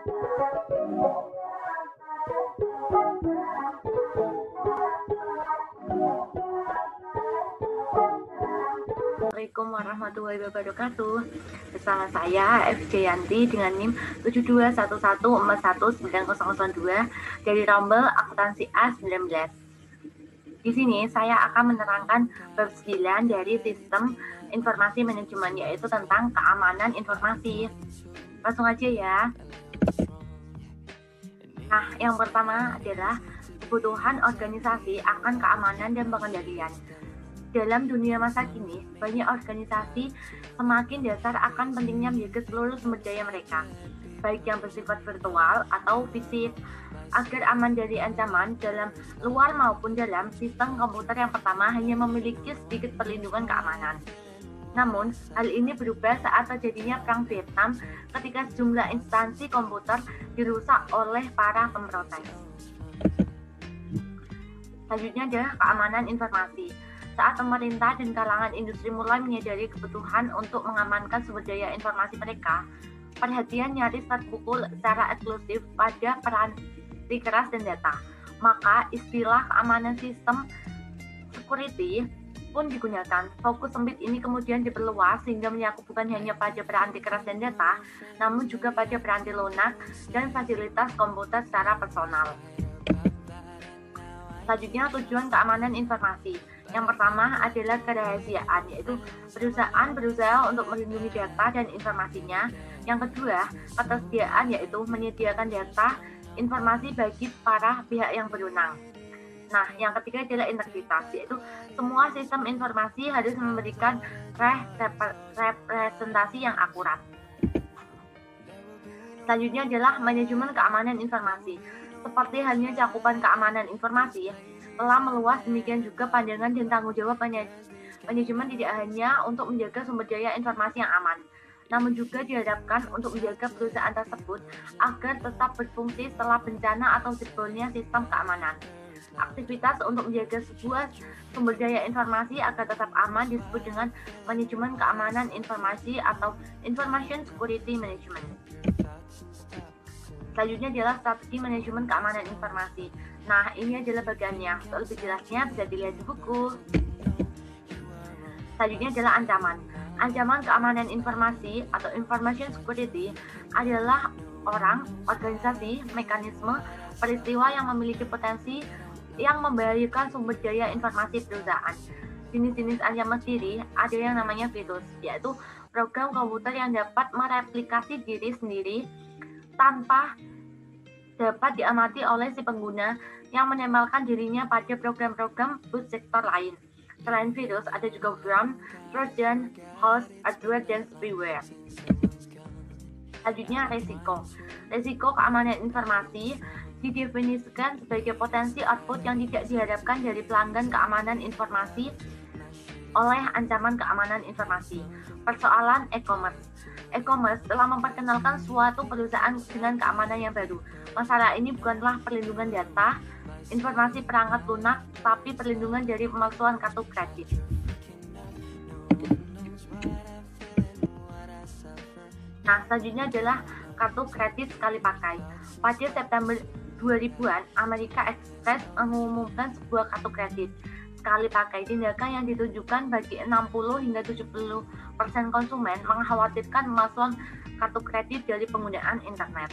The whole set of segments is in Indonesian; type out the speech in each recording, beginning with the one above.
Assalamualaikum warahmatullahi wabarakatuh. Bersama saya F. Jayanti dengan NIM 7211419002 dari Rombel Akuntansi A19. Di sini saya akan menerangkan bab 9 dari Sistem Informasi Manajemen, yaitu tentang keamanan informasi. Langsung aja ya. Nah, yang pertama adalah kebutuhan organisasi akan keamanan dan pengendalian. Dalam dunia masa kini, banyak organisasi semakin dasar akan pentingnya menjaga seluruh sumber daya mereka, baik yang bersifat virtual atau fisik, agar aman dari ancaman dalam, luar maupun dalam. Sistem komputer yang pertama hanya memiliki sedikit perlindungan keamanan. Namun, hal ini berubah saat terjadinya Perang Vietnam ketika sejumlah instansi komputer dirusak oleh para pemprotes. Selanjutnya adalah keamanan informasi. Saat pemerintah dan kalangan industri mulai menyadari kebutuhan untuk mengamankan sumber daya informasi mereka, perhatian nyaris terpukul secara eksklusif pada peranti keras dan data. Maka istilah keamanan sistem security pun digunakan. Fokus sempit ini kemudian diperluas sehingga menyakup bukan hanya pada peranti keras dan data, namun juga pada peranti lunak dan fasilitas komputer secara personal. Selanjutnya, tujuan keamanan informasi. Yang pertama adalah kerahasiaan, yaitu perusahaan berusaha untuk melindungi data dan informasinya. Yang kedua, ketersediaan, yaitu menyediakan data informasi bagi para pihak yang berwenang. Nah, yang ketiga adalah integritas, yaitu semua sistem informasi harus memberikan representasi yang akurat. Selanjutnya adalah manajemen keamanan informasi. Seperti halnya cakupan keamanan informasi, telah meluas, demikian juga pandangan dan tanggung jawab manajemen tidak hanya untuk menjaga sumber daya informasi yang aman, namun juga diharapkan untuk menjaga perusahaan tersebut agar tetap berfungsi setelah bencana atau jebolnya sistem keamanan. Aktivitas untuk menjaga sebuah sumber daya informasi agar tetap aman disebut dengan manajemen keamanan informasi atau Information Security Management. Selanjutnya adalah strategi manajemen keamanan informasi. Nah, ini adalah bagiannya. Untuk lebih jelasnya bisa dilihat di buku. Selanjutnya adalah ancaman. Ancaman keamanan informasi atau information security adalah orang, organisasi, mekanisme, peristiwa yang memiliki potensi yang membahayakan sumber daya informasi perusahaan. Jenis-jenis ancaman diri ada yang namanya virus, yaitu program komputer yang dapat mereplikasi diri sendiri tanpa dapat diamati oleh si pengguna yang menempelkan dirinya pada program-program boot sektor lain. Selain virus, ada juga worm, trojan, host, adware, dan spyware. Selanjutnya, resiko. Resiko keamanan informasi didefinisikan sebagai potensi output yang tidak diharapkan dari pelanggan keamanan informasi oleh ancaman keamanan informasi. Persoalan e-commerce. E-commerce telah memperkenalkan suatu perusahaan dengan keamanan yang baru. Masalah ini bukanlah perlindungan data, informasi perangkat lunak, tapi perlindungan dari pemalsuan kartu kredit. Nah, selanjutnya adalah kartu kredit sekali pakai. Pada September 2000-an, Amerika Express mengumumkan sebuah kartu kredit sekali pakai. Tindakan yang ditujukan bagi 60 hingga 70% konsumen mengkhawatirkan pemalsuan kartu kredit dari penggunaan internet.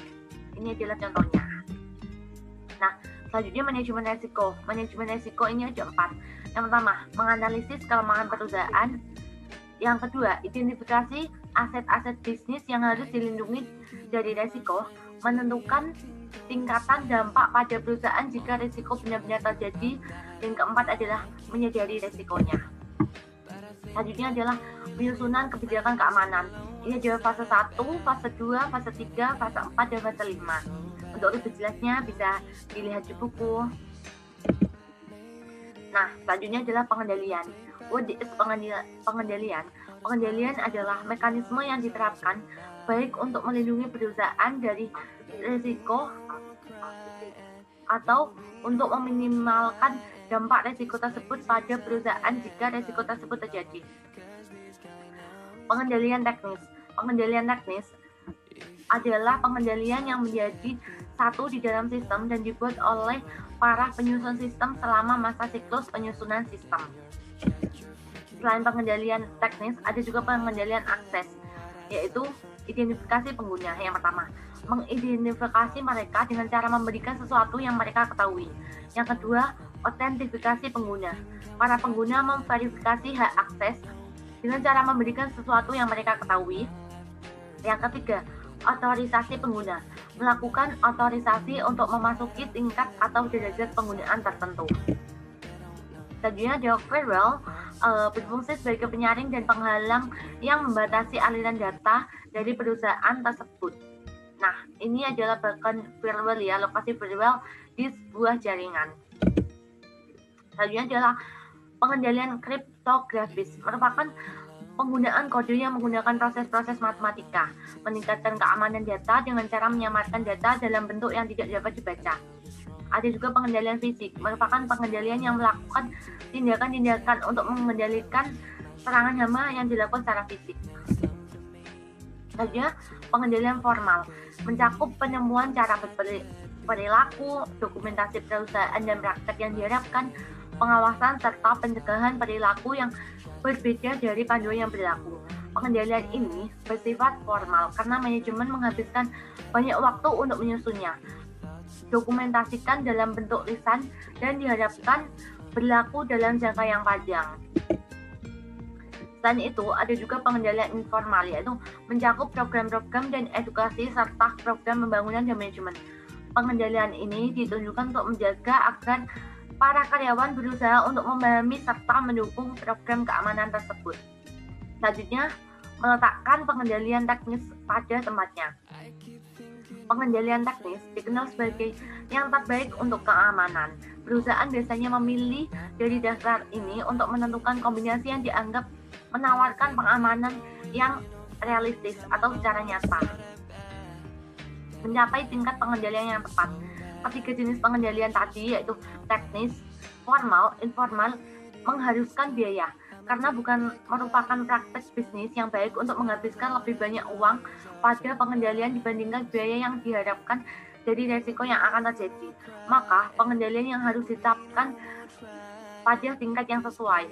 Ini adalah contohnya. Nah, selanjutnya manajemen resiko. Manajemen resiko ini ada 4. Yang pertama, menganalisis kelemahan perusahaan. Yang kedua, identifikasi aset-aset bisnis yang harus dilindungi dari resiko. Menentukan tingkatan dampak pada perusahaan jika risiko benar-benar terjadi. Dan keempat adalah menyadari risikonya. Selanjutnya adalah penyusunan kebijakan keamanan. Ini adalah fase 1, fase 2, fase 3, fase 4, dan fase 5. Untuk lebih jelasnya bisa dilihat di buku. Nah, selanjutnya adalah pengendalian. What is pengendalian? Pengendalian adalah mekanisme yang diterapkan baik untuk melindungi perusahaan dari risiko atau untuk meminimalkan dampak risiko tersebut pada perusahaan jika risiko tersebut terjadi. Pengendalian teknis adalah pengendalian yang menjadi satu di dalam sistem dan dibuat oleh para penyusun sistem selama masa siklus penyusunan sistem. Selain pengendalian teknis, ada juga pengendalian akses, yaitu identifikasi pengguna. Yang pertama, mengidentifikasi mereka dengan cara memberikan sesuatu yang mereka ketahui. Yang kedua, otentifikasi pengguna. Para pengguna memverifikasi hak akses dengan cara memberikan sesuatu yang mereka ketahui. Yang ketiga, otorisasi pengguna. Melakukan otorisasi untuk memasuki tingkat atau derajat penggunaan tertentu. Selanjutnya, ada firewall, berfungsi sebagai penyaring dan penghalang yang membatasi aliran data dari perusahaan tersebut. Nah, ini adalah bahkan firewall ya, lokasi firewall di sebuah jaringan. Selanjutnya adalah pengendalian kriptografis, merupakan penggunaan kode yang menggunakan proses-proses matematika, meningkatkan keamanan data dengan cara menyamarkan data dalam bentuk yang tidak dapat dibaca. Ada juga pengendalian fisik, merupakan pengendalian yang melakukan tindakan-tindakan untuk mengendalikan serangan hama yang dilakukan secara fisik. Selanjutnya, pengendalian formal, mencakup penemuan cara perilaku, dokumentasi perusahaan dan praktek yang diharapkan, pengawasan serta pencegahan perilaku yang berbeda dari panduan yang berlaku. Pengendalian ini bersifat formal karena manajemen menghabiskan banyak waktu untuk menyusunnya, dokumentasikan dalam bentuk lisan, dan diharapkan berlaku dalam jangka yang panjang. Selain itu, ada juga pengendalian informal, yaitu mencakup program-program dan edukasi serta program pembangunan dan manajemen. Pengendalian ini ditunjukkan untuk menjaga agar para karyawan berusaha untuk memahami serta mendukung program keamanan tersebut. Selanjutnya, meletakkan pengendalian teknis pada tempatnya. Pengendalian teknis dikenal sebagai yang terbaik untuk keamanan. Perusahaan biasanya memilih dari daftar ini untuk menentukan kombinasi yang dianggap menawarkan pengamanan yang realistis atau secara nyata. Mencapai tingkat pengendalian yang tepat. Ketiga jenis pengendalian tadi, yaitu teknis, formal, informal, mengharuskan biaya karena bukan merupakan praktek bisnis yang baik untuk menghabiskan lebih banyak uang pada pengendalian dibandingkan biaya yang diharapkan dari resiko yang akan terjadi. Maka pengendalian yang harus ditetapkan pada tingkat yang sesuai.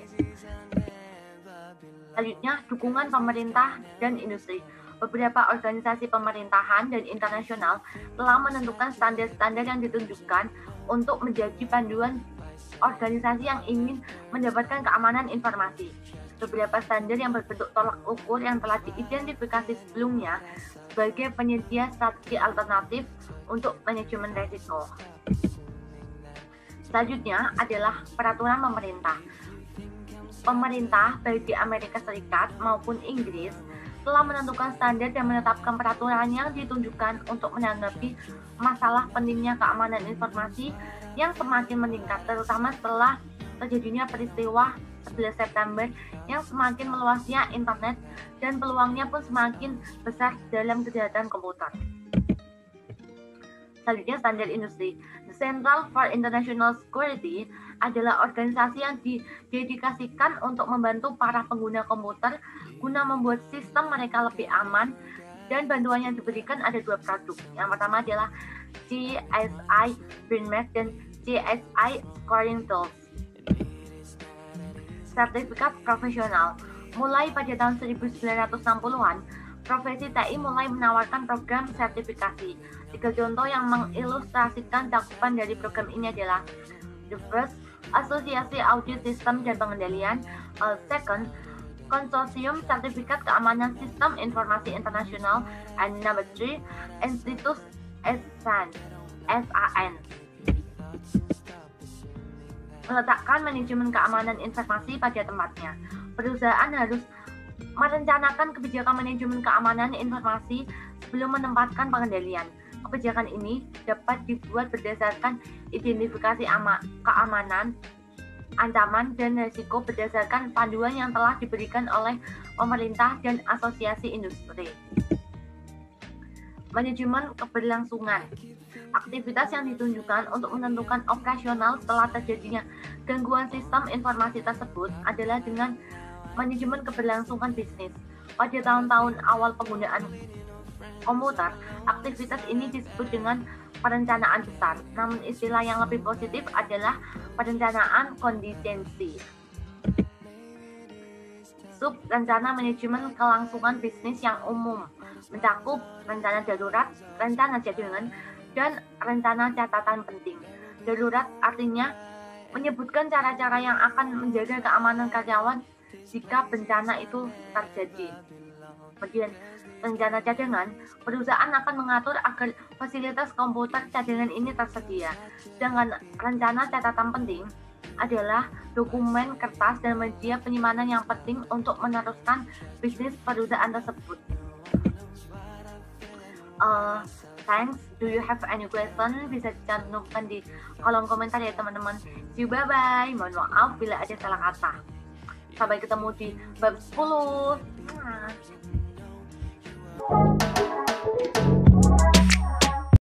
Selanjutnya, dukungan pemerintah dan industri. Beberapa organisasi pemerintahan dan internasional telah menentukan standar-standar yang ditunjukkan untuk menjadi panduan organisasi yang ingin mendapatkan keamanan informasi. Beberapa standar yang berbentuk tolak ukur yang telah diidentifikasi sebelumnya sebagai penyedia strategi alternatif untuk manajemen risiko. Selanjutnya adalah peraturan pemerintah. Pemerintah baik di Amerika Serikat maupun Inggris telah menentukan standar dan menetapkan peraturan yang ditunjukkan untuk menanggapi masalah pentingnya keamanan informasi yang semakin meningkat, terutama setelah terjadinya peristiwa 11 September yang semakin meluasnya internet dan peluangnya pun semakin besar dalam kejahatan komputer. Selanjutnya, standar industri. The Central for International Security adalah organisasi yang didedikasikan untuk membantu para pengguna komputer guna membuat sistem mereka lebih aman, dan bantuan yang diberikan ada dua produk. Yang pertama adalah CSI BrainMath dan CSI Scoring Tools. Sertifikat profesional. Mulai pada tahun 1960-an, profesi TI mulai menawarkan program sertifikasi. Tiga contoh yang mengilustrasikan cakupan dari program ini adalah: the first, Asosiasi Audit Sistem dan Pengendalian; second, Konsorsium Sertifikat Keamanan Sistem Informasi Internasional; and number 3, Institut SAN. Meletakkan manajemen keamanan informasi pada tempatnya. Perusahaan harus merencanakan kebijakan manajemen keamanan informasi sebelum menempatkan pengendalian. Kebijakan ini dapat dibuat berdasarkan identifikasi keamanan, ancaman, dan risiko berdasarkan panduan yang telah diberikan oleh pemerintah dan asosiasi industri. Manajemen keberlangsungan. Aktivitas yang ditunjukkan untuk menentukan operasional setelah terjadinya gangguan sistem informasi tersebut adalah dengan manajemen keberlangsungan bisnis. Pada tahun-tahun awal penggunaan komputer, aktivitas ini disebut dengan perencanaan besar. Namun istilah yang lebih positif adalah perencanaan kontingensi. Sub rencana manajemen kelangsungan bisnis yang umum, mencakup rencana darurat, rencana cadangan, dan rencana catatan penting. Darurat artinya menyebutkan cara-cara yang akan menjaga keamanan karyawan jika bencana itu terjadi. Kemudian rencana cadangan, perusahaan akan mengatur agar fasilitas komputer cadangan ini tersedia. Sedangkan rencana catatan penting adalah dokumen kertas dan media penyimpanan yang penting untuk meneruskan bisnis perusahaan tersebut. Thanks. Do you have any question? Bisa dicantumkan di kolom komentar ya teman-teman. See you, bye-bye. Mohon maaf bila ada salah kata. Sampai ketemu di bab 10.